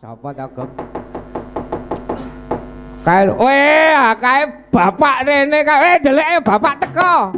Sapa ta, Gem? Kae bapak rene kae deleke bapak teko.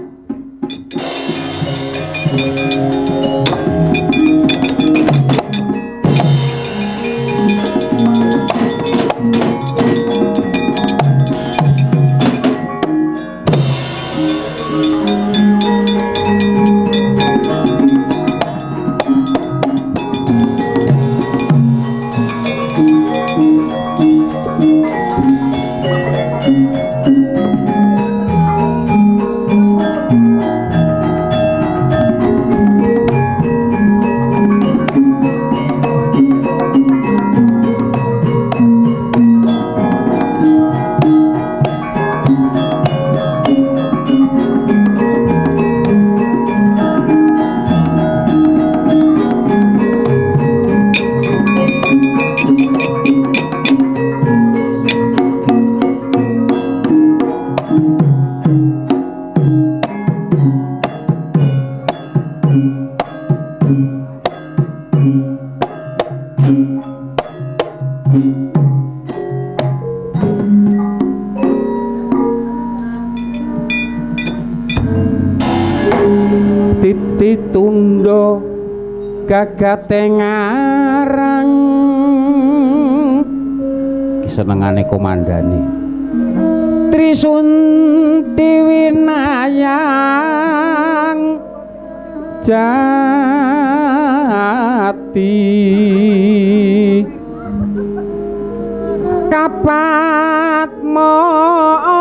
Tunda gagate ngarang senengane komandane Trisunti winayang jati kapat mongko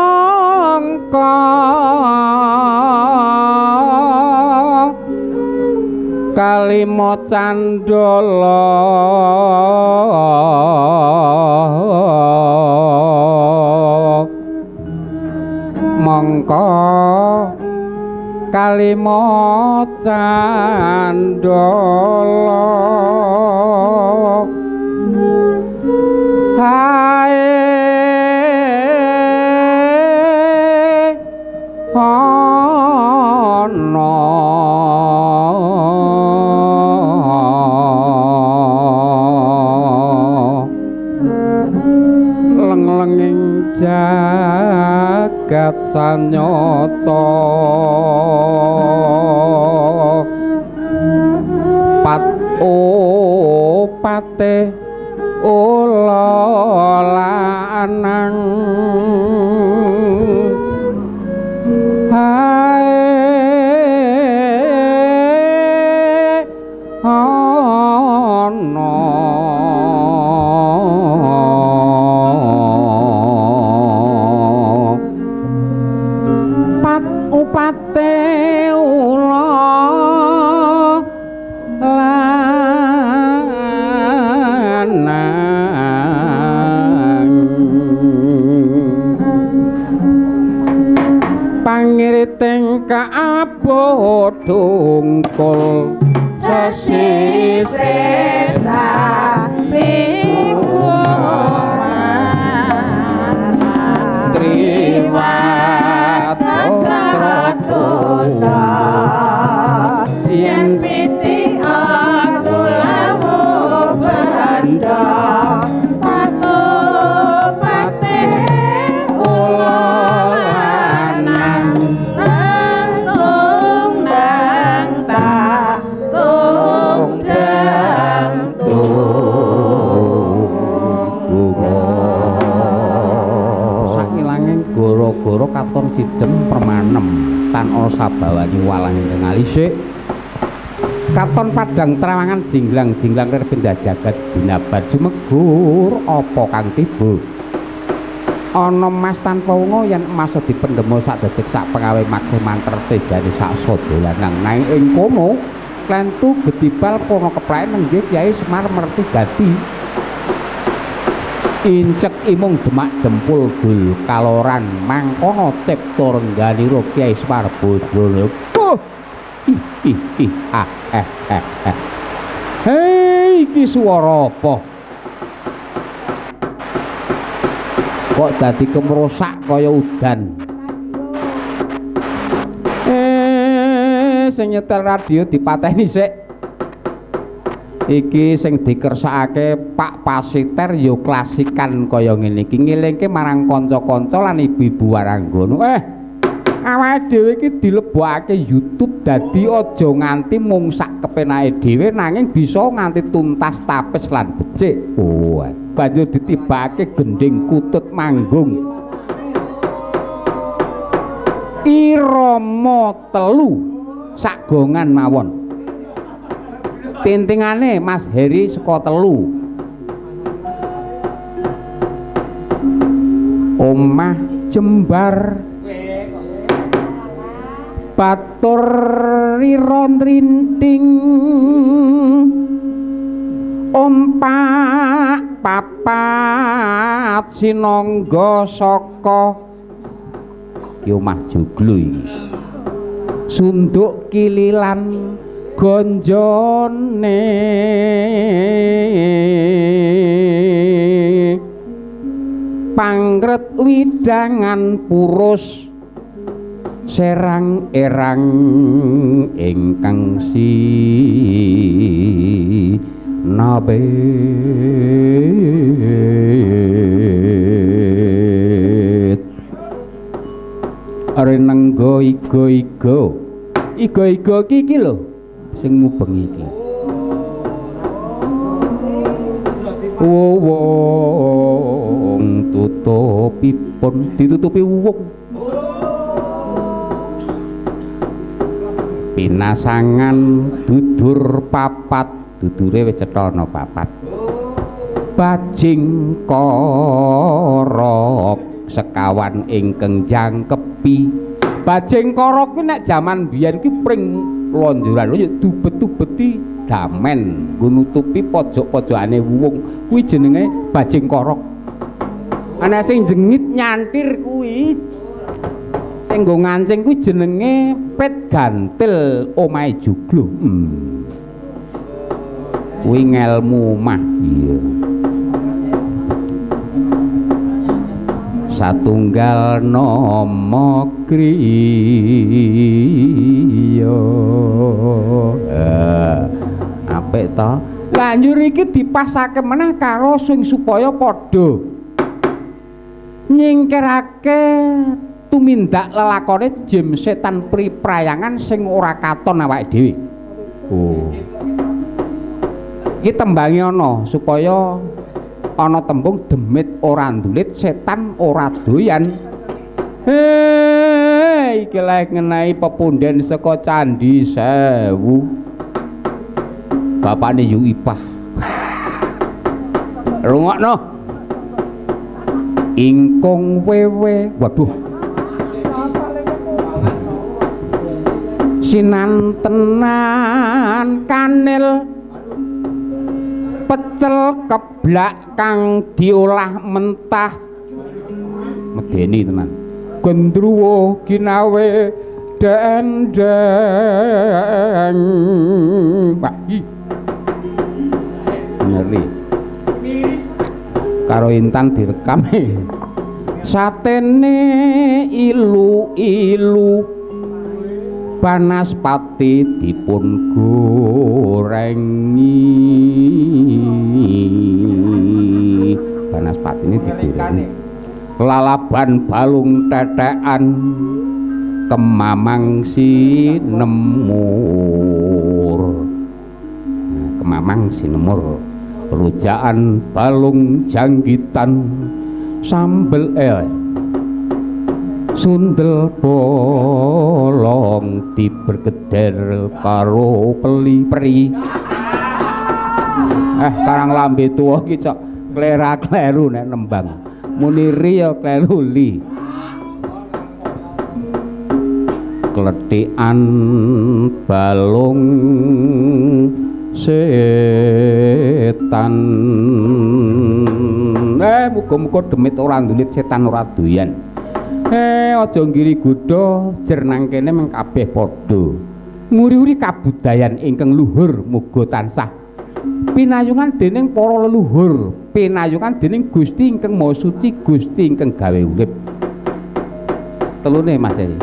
kalima candala mongko kalima candala hae ana jagat sanyata pat opate ula lanang hae ana upate ula lanang pangiriting kaabodhungkul sesisa yen piti aku lawu banda patu pate ulanan tung dang ta tung dang sakilanging goro-goro katon sidem permanem tan ana sabawani walang ing alisik katon padang trawangan jinglang-jinglang rerbenda jagat binabar jumegur apa kang tiba ana mas tanpa unga yen emas dipendemo sak detik sak pengawe makhe manter tejane sak sodolanang nang ing kono klentu gedibal kono keplaen nenggih Kyai Semar Mertigati incek imung demak jempul gul kaloran mangkono cipta rengganira Kyai Semar Bodrono hei iki swara apa kok dadi kemrosak kaya udan sing nyetel radio dipateni sik iki sing dikersakake Pak Pasiter ya klasikan kaya ngene iki ngelingke marang kanca-kanca lan ibu-ibu waranggana awake dhewe iki dilebokake YouTube dadi aja nganti mung sak kepenake dhewe nanging bisa nganti tuntas tapis lan becik banjur ditibake gending kutut manggung irama telu sagongan mawon tintingane Mas Heri saka telu omah jembar batur riron rinting ompak papat sinangga saka ki omah joglo iki sunduk kililan gonjone pangret widangan purus serang erang ingkang nabe arenenggo igo-igo iki lho sing mubeng iki wong tutupipun ditutupi wong pinasangan dudur papat dudure wis cetha ana papat bajing korok sekawan ingkang jangkepi bajing korok kuwi nek jaman biyen ki pring lonjoran yo dubet-dubeti damen nggo nutupi pojok-pojokane wong kuwi jenenge bajing korok ana sing jengit nyantir kuwi sing nggo ngancing kuwi jenenge pet gantil omahe joglo kuwi ngelmu mah iya satunggal nama kriya apik to lanjur iki dipasake meneh karo sing supaya padha nyingkirake tumindak lelakone jem setan priprayangan sing ora katon awake dhewe iki tembange ana supaya ana tembung demit ora ndulit setan ora doyan iki lek ngenai pepunden saka Candi Sewu bapakne Yu Ipah rungokno ingkung wewe waduh sinantenan kanil pecel keblak kang diolah mentah medeni tenan gendruwo ginawe dendeng bagi ngeri karo Intan direkam satene ilu-ilu Banaspati dipun gorengi Banaspati ini digoreng lalaban balung tetekan kemamang sinemur kemamang sinemur rujaan balung janggitan sambel sundel bolong dibergeder karo peli-peri karang lambe tuwa ki cok klera-kleru nek nembang muniri ya kleru li kletikan balung setan muga-muga demit ora ndulit setan ora doyan aja ngiri gudha jernang kene meng kabeh padha nguri-uri kabudayan ingkang luhur muga tansah pinayungan dening para leluhur pinayungan dening Gusti ingkang Maha Suci Gusti ingkang gawe urip telune Mas Heri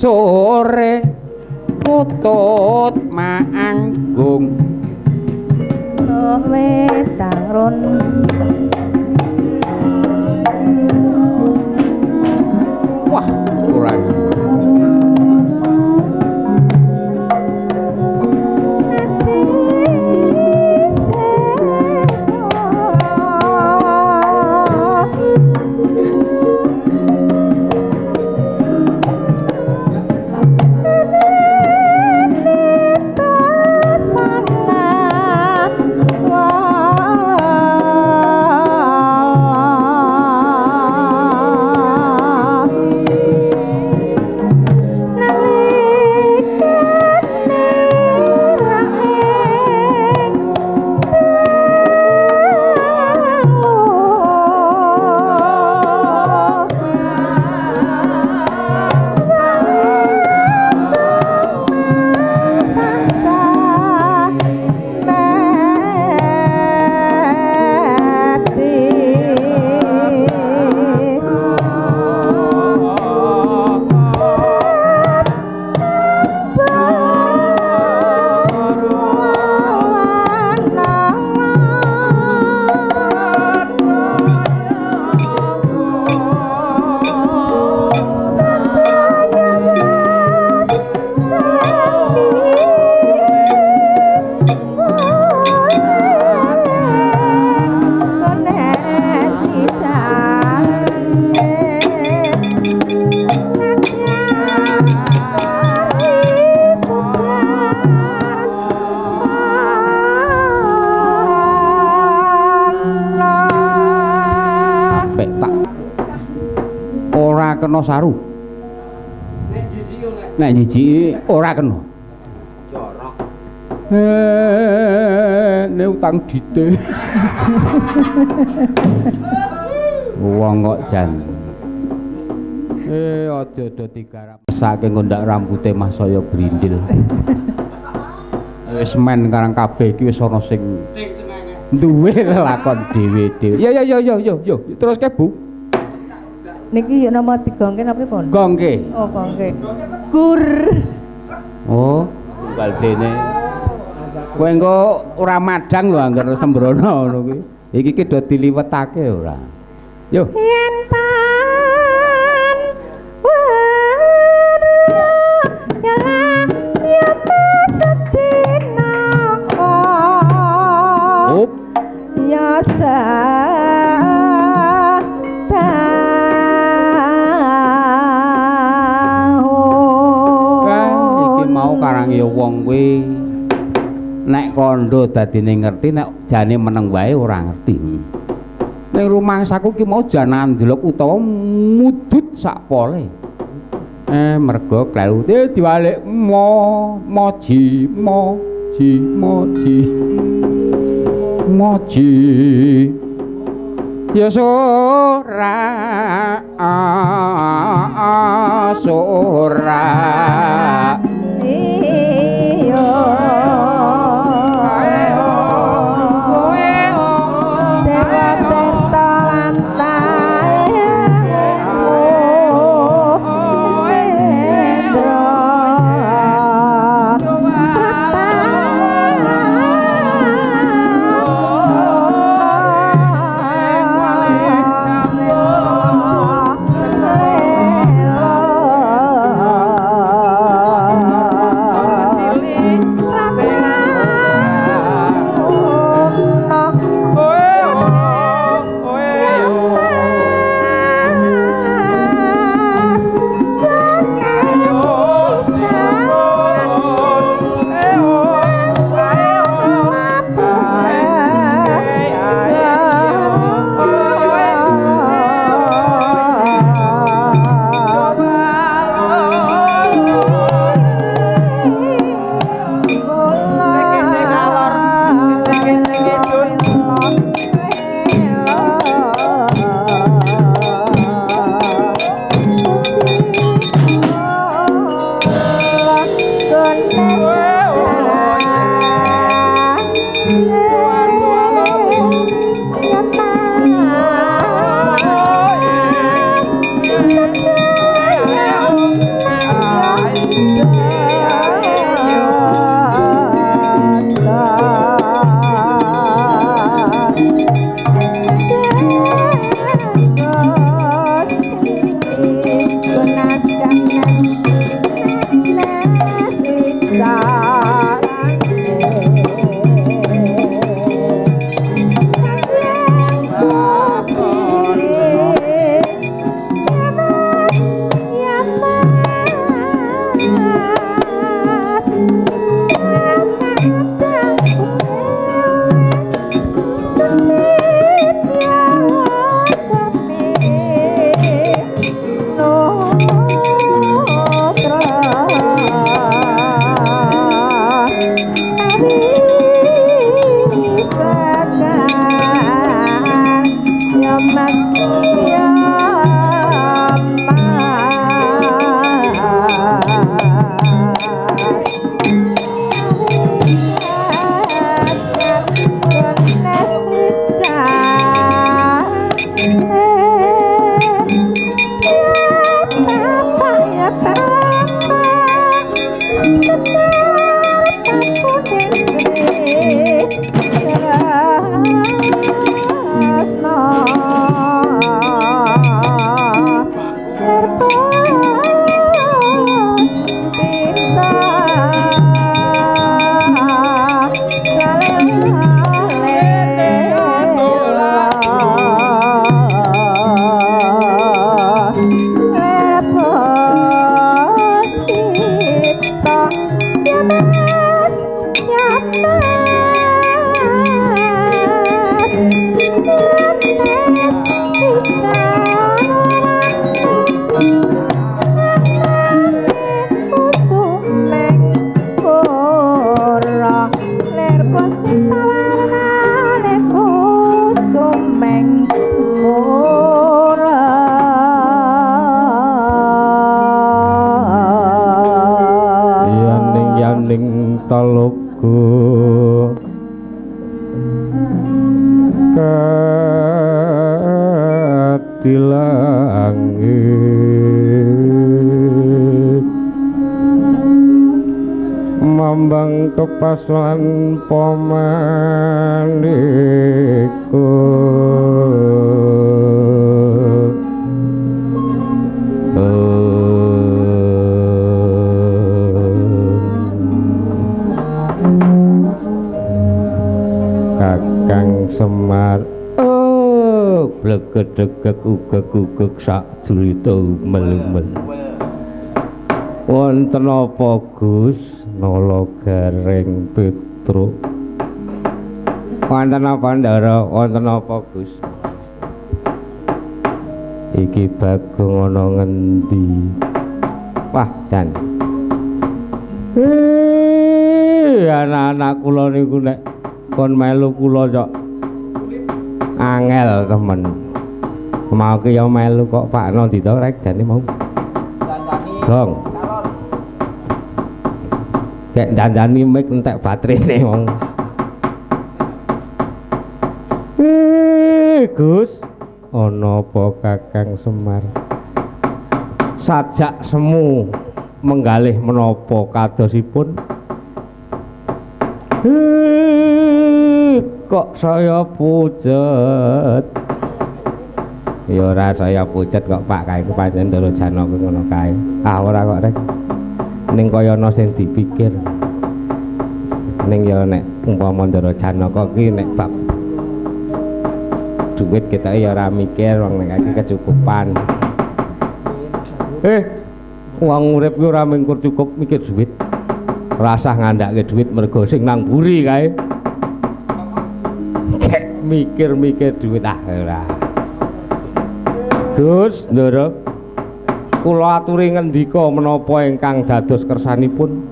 sore mutut maanggung wedang ron wah kurang kena saru nek jijiki ora kena jorok ne utang dite wong kok jan aja do digarap saking ngondak rambuté Mas saya brindil wis men karang kabeh iki wis ana sing duwe lakon dhewe-dhewe yo terus ke Bu niki yo nama digongke napa pun? Gongke. Oh, gongke. Gur. Oh, tunggal dene. Kowe engko ora madang lho angger sembrono ngono kuwi. Iki ki do diliwetake ora. Yo. Yen tan ya sedina. Up. Ya karang ya wong kuwi nek kandha dadine ngerti nek jane meneng wae ora ngerti. Ning rumangsaku ki mau jan ndelok utawa mudut sak pole. Mergo klewute diwalik moji ya sora mambang kepaslan pamaniku Kakang Semar blegedegek ugeg-ugeg sak drita melumel. Wonten apa Gus? Nala Gareng Petruk. Wonten apa Ndara? Wonten apa Gus? Iki Bagong ana ngendi? Wah, Dan. Anak-anak kula niku nek kon melu kula cok angel temen. Mau ki ya melu kok Pak Nandita rek jane mau. Gong. Kek dandani mik entek baterene wong. Gus, ana apa Kakang Semar? Sajak semu menggalih menapa kadosipun? Kok saya pucet? Ya ora saya pucet kok Pak kae ku pancen Ndara Janaka ngono kae. Ah ora kok rek. Ning kaya ana sing dipikir. Ning ya nek umpama Ndara Janaka ki nek bab duit kita ya ora mikir wong nek iki kecukupan. Wong urip ki ora mung cukup mikir duit. Rasah ngandhake duit mergo sing nang mburi kae. Mikir-mikir duit ora. Gus, Ndara. Kula aturi ngendika menapa ingkang dados kersanipun?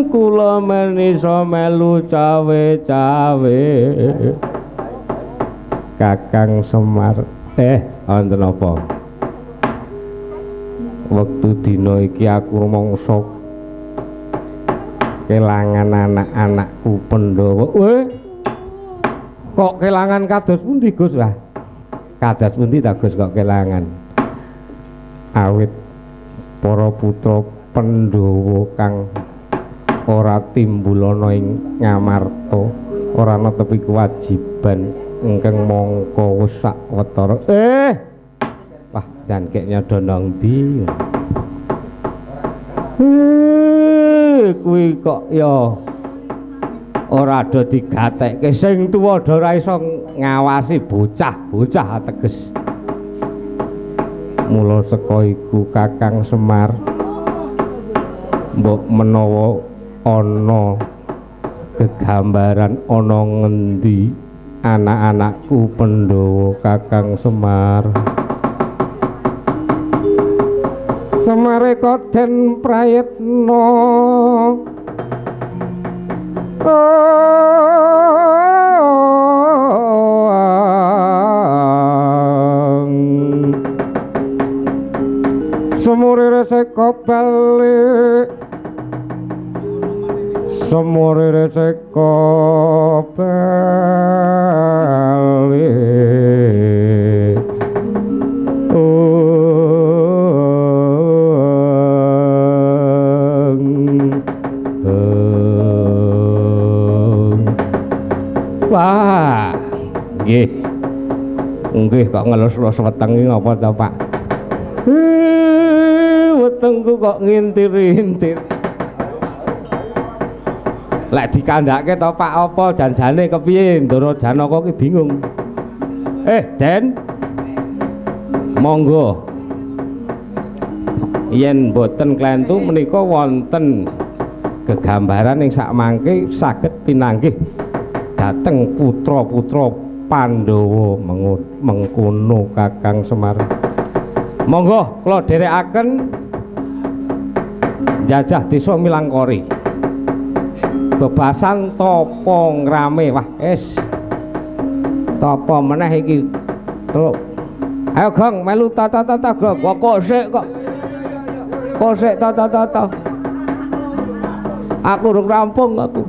Kula menisa melu cawe-cawe. Kakang Semar. Wonten apa? Wektu dina iki aku rumangsa kelangan anak-anakku Pandhawa. Kok kelangan kados pundi Gus? Wah. Kados pundi ta Gus kok kelangan? Awit para putra Pandhawa kang ora timbul ana ing ngamarta, ora netepi kewajiban ingkang mangka wis sawetara. Wah, jan kek nyodo nang ndi? Kuwi kok ya ora ada digatekke sing tuwa do ora iso ngawasi bocah-bocah ateges. Mula saka iku Kakang Semar mbok menawa ana gegambaran ana ngendi anak-anakku Pandhawa Kakang Semar. Semare Koden Prayitna Semure reseka balik Semure reseka balik Wah, nggih. Nggih kok ngelus-elus weteng iki ngapa ta, Pak? Wetengku kok ngintir-intir. Lek dikandhake to Pak apa janjane kepiye? Ndara Janaka ki bingung. Den. Monggo. Yen boten klentu menika wonten gegambaran ing sakmangke saged pinanggih dhateng putra-putra Pandhawa mengkono Kakang Semar. Monggo kula dherekaken njajah desa Milangkori. Bebasan tapa ngrame wah tapa meneh iki. Ayo Gong melu tata Gong. Kok sik kok. Kok sik tata. Aku urung rampung aku.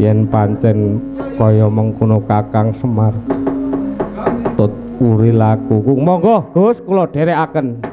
Yen pancen kaya mengkono Kakang Semar. Tut uri laku. Monggo Gus kula dherekaken.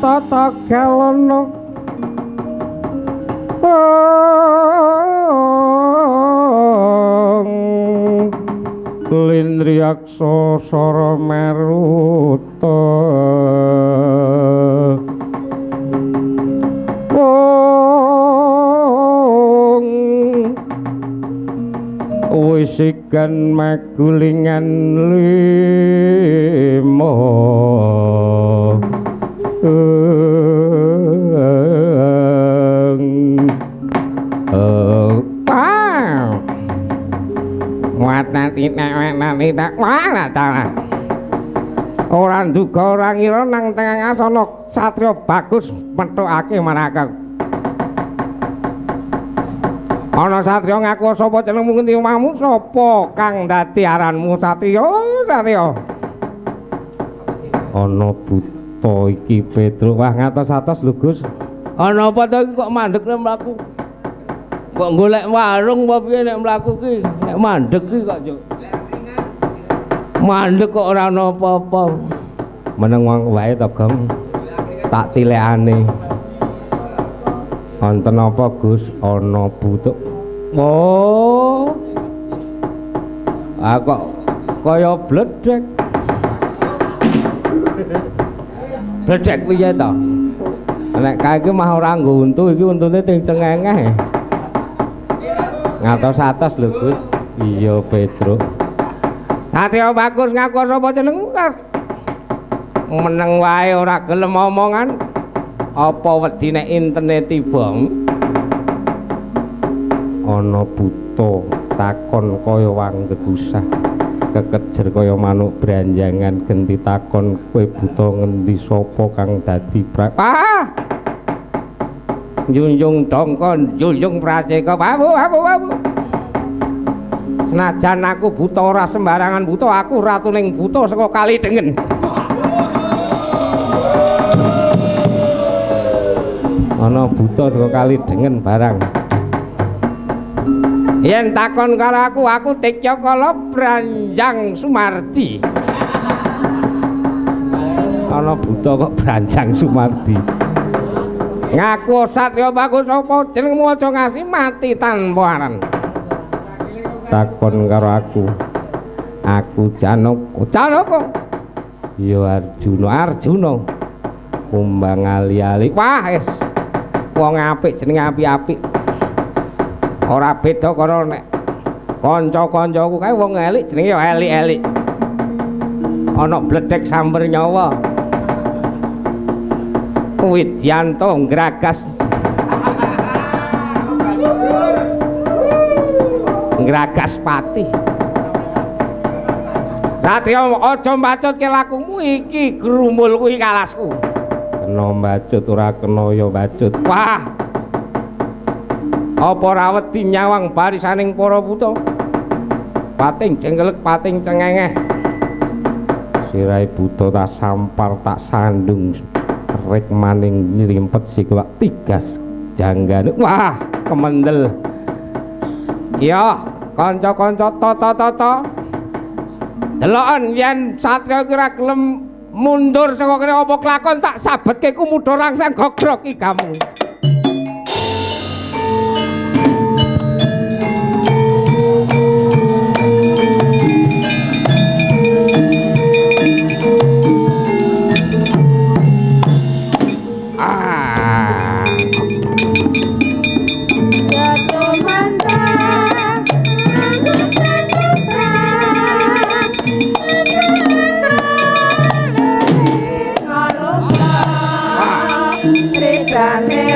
Tata kalono Lindriyaksa sara meruta wisikan magulingan limo ora nduga ora ngira nang tengah asana satriya bagus metokake maraka ana satriya ngaku sapa jenengmu ngendi omahmu sapa kang dadi aranmu satriya ana buta iki Petruk wah ngatos-atos lho Gus ana apa to iki kok mandeg nek mlaku kok golek warung apa piye nek mlaku ki nek mandeg ki kok yo mandeg kok ora ana apa-apa meneng wae to Gong tak tilekane wonten apa Gus ana butuh oh kok kaya bledek bledek piye to nek kae iki mah ora nggo untu iki untune ting cengengeh ngatos-atos lho Gus iya Petruk Satya bagus ngaku sapa jenengmu meneng wae ora gelem omongan apa wedi nek internet tibong ana buta takon kaya wanggegusah kekejer kaya manuk branjangan genti takon kowe buta ngendi sapa kang dadi junjung dongkon junjung praceka babu senajan aku buta ora sembarangan buta aku ratuning buta saka kali dengen ana buta saka kali dengen barang yen takon karo aku Tityakala Branjang Sumardi ana buta kok Branjang Sumardi ngaku Satya bagus apa jenengmu aja ngasih mati tanpa aran takon karo aku Janaka ya Arjuna kumbang ali-ali wah wis wong apik jenenge apik-apik ora beda karo nek kanca-kancaku kae wong elik jenenge ya elik-elik ana bledek samber nyawa Widyanto ngragas pati Satya aja mbacutke lakumu iki grumul kuwi kalasku kena mbacut ora kena ya mbacut wah apa ora wedi nyawang barisaning para buta pating jengkelek pating cengengeh sirahe buta tak sampar tak sandung rek maning nylimpet sikil tigas janggane wah kemendel iya kanca-kanca tata deloken yen Satya kira gelem mundur saka kene apa kelakon tak sabetke ku mudha rangsang gogrok iki kamu Dale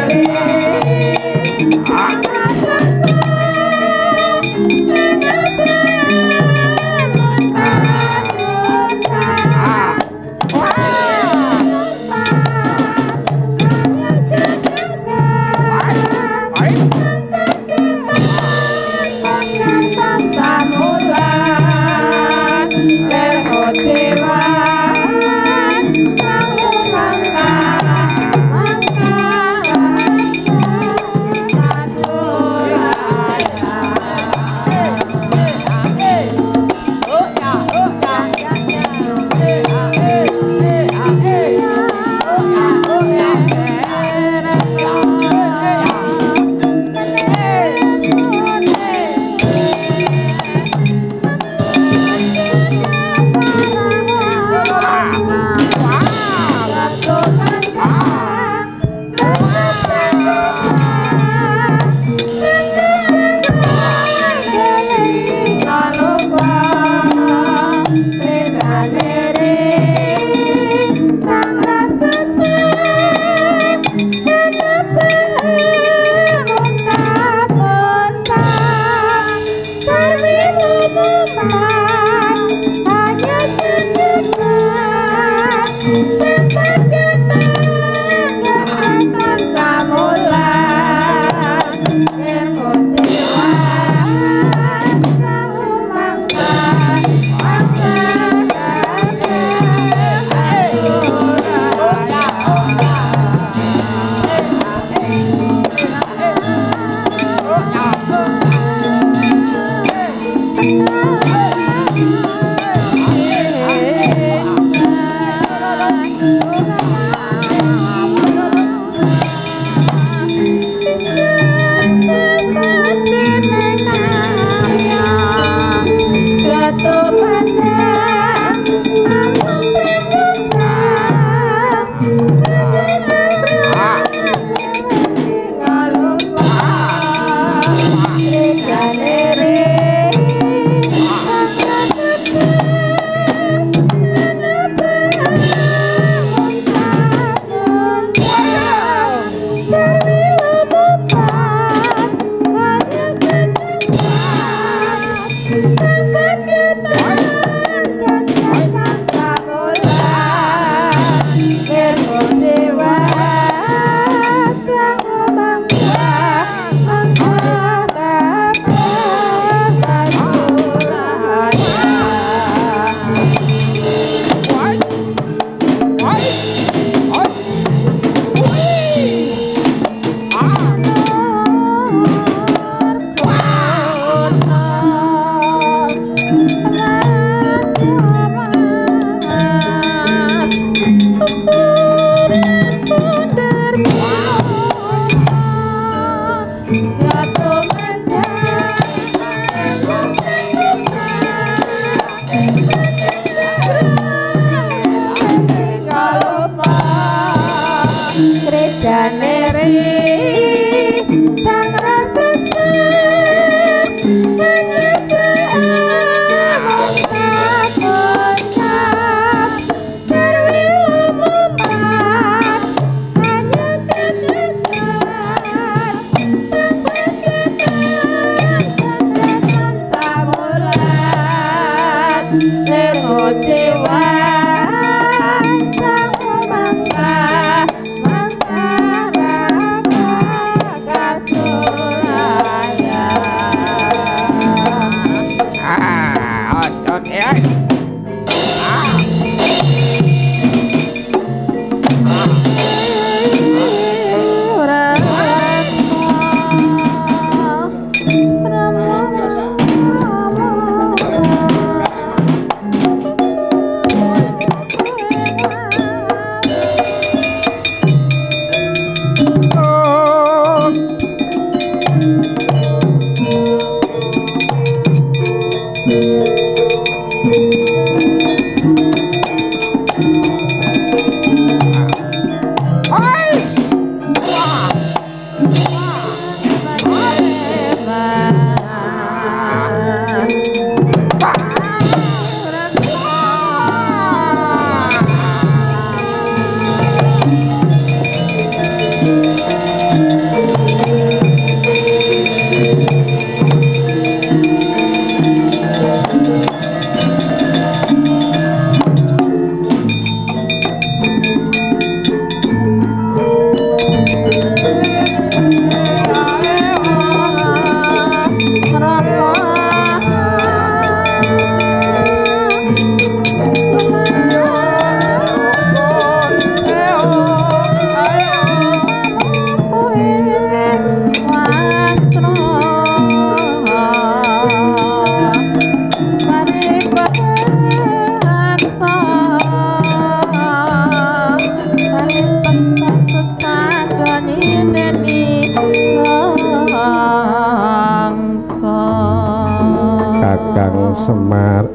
Kakang Semar.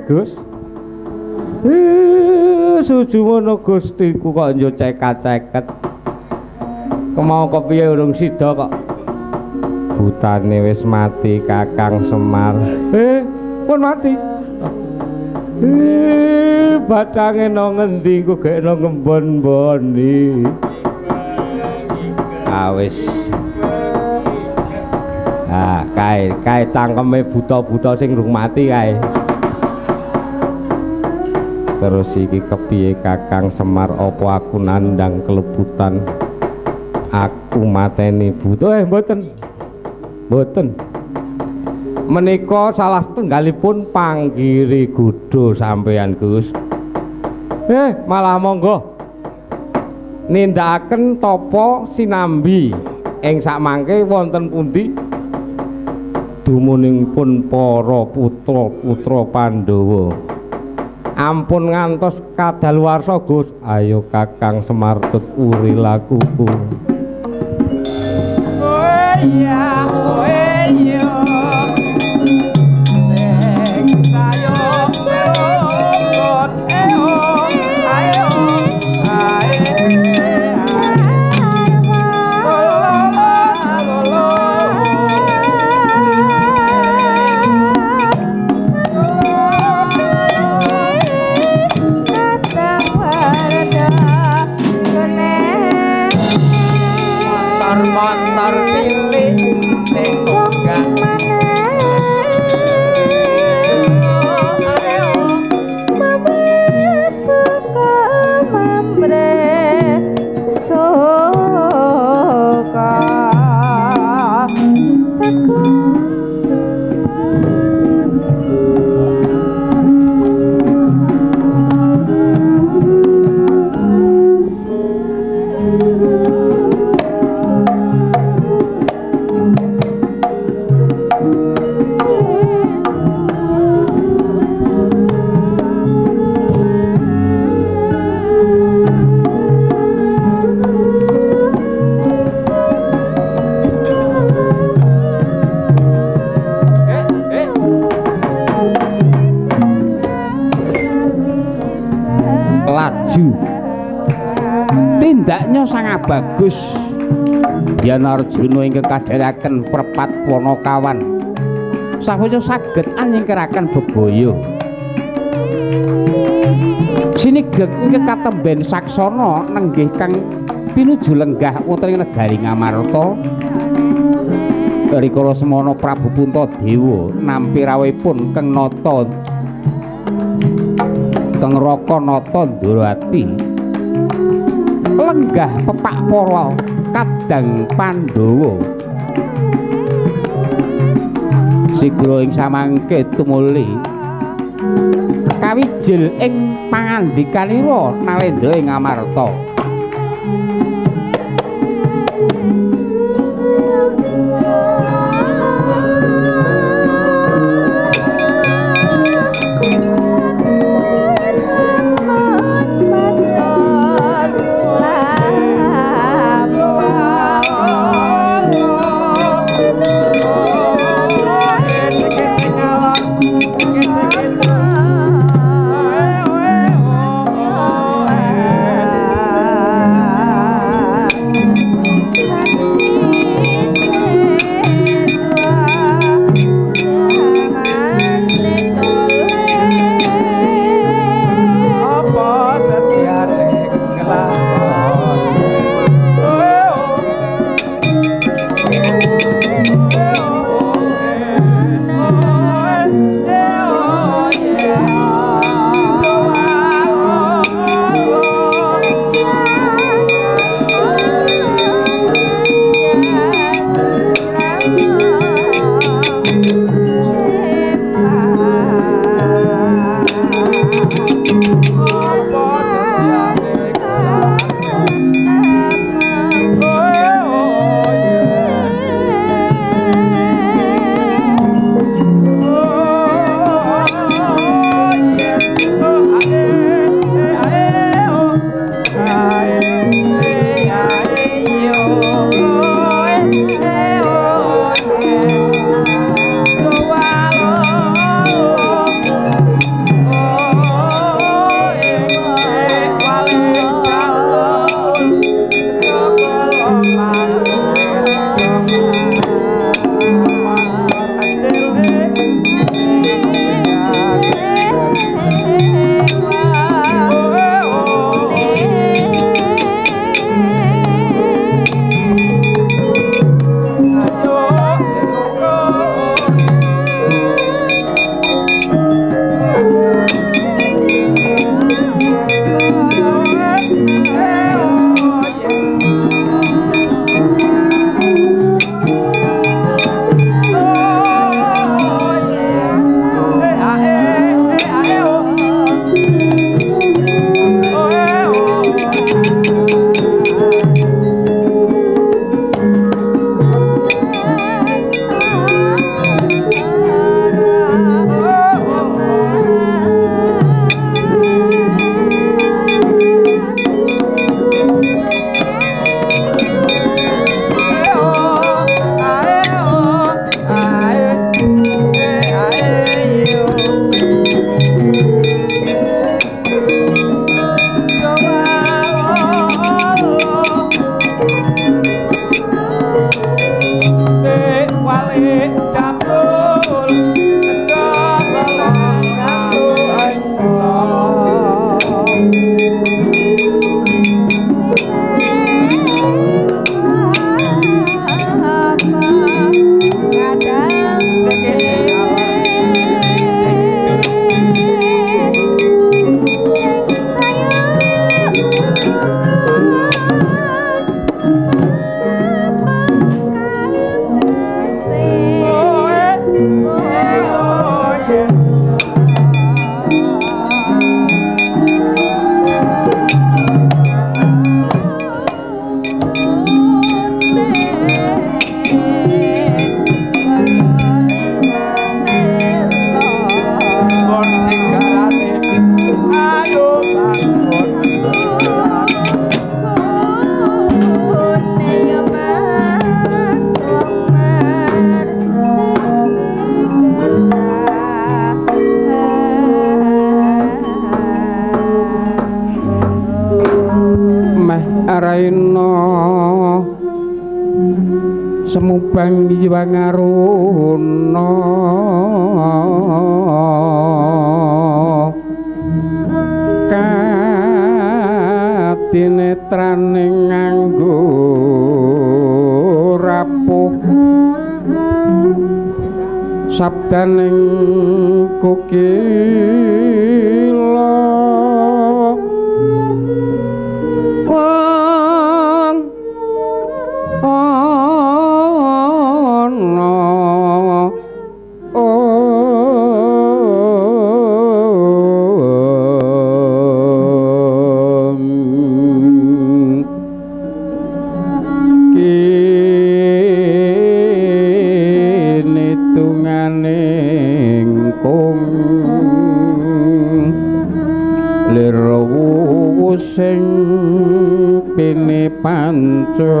Gus. Sujumono Gustiku kok njo cekat-ceket. Kemau kepiye urung sida kok. Butane wis mati Kakang Semar. Pun mati. Badange nang ngendi ku gek nang ngembon-boni. Wis. Kae cangkeme buta-buta sing rung mati kae. Terus iki kepiye Kakang Semar apa aku nandang kelebutan aku mateni buta mboten menika salah setunggalipun panggiri gudo sampeyan Gus malah monggo nindakaken tapa sinambi ing sakmangke wonten pundi dumuningipun para putra-putra Pandhawa ampun ngantos kadaluwarsa Gus ayo Kakang Semar uri lakuku iya sing sayo motor cilik sing munggah tindaknya sangat bagus yen Arjuna ingkang kadharaken Perpat Wanakawan sapunika saged anyingkiraken bebaya sinigeg ingkang katemben saksana nenggih kang pinuju lenggah wonten ing negari Ngamarta rikala semana Prabu Puntadewa nampi rawuhipun Kang Nata Kang Rakanata Ndrawati lenggah pepak para kadang Pandhawa sigra ing samangke tumuli kawijil ing pangandikanira Nalendra ing Ngamarta mubang jiwangaruna katinetrane nganggo rapuh sabdaning kukila wong ana sing pene panca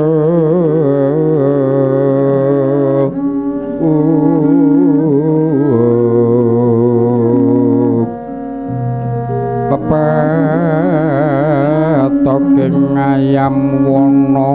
pepetoke ayam wana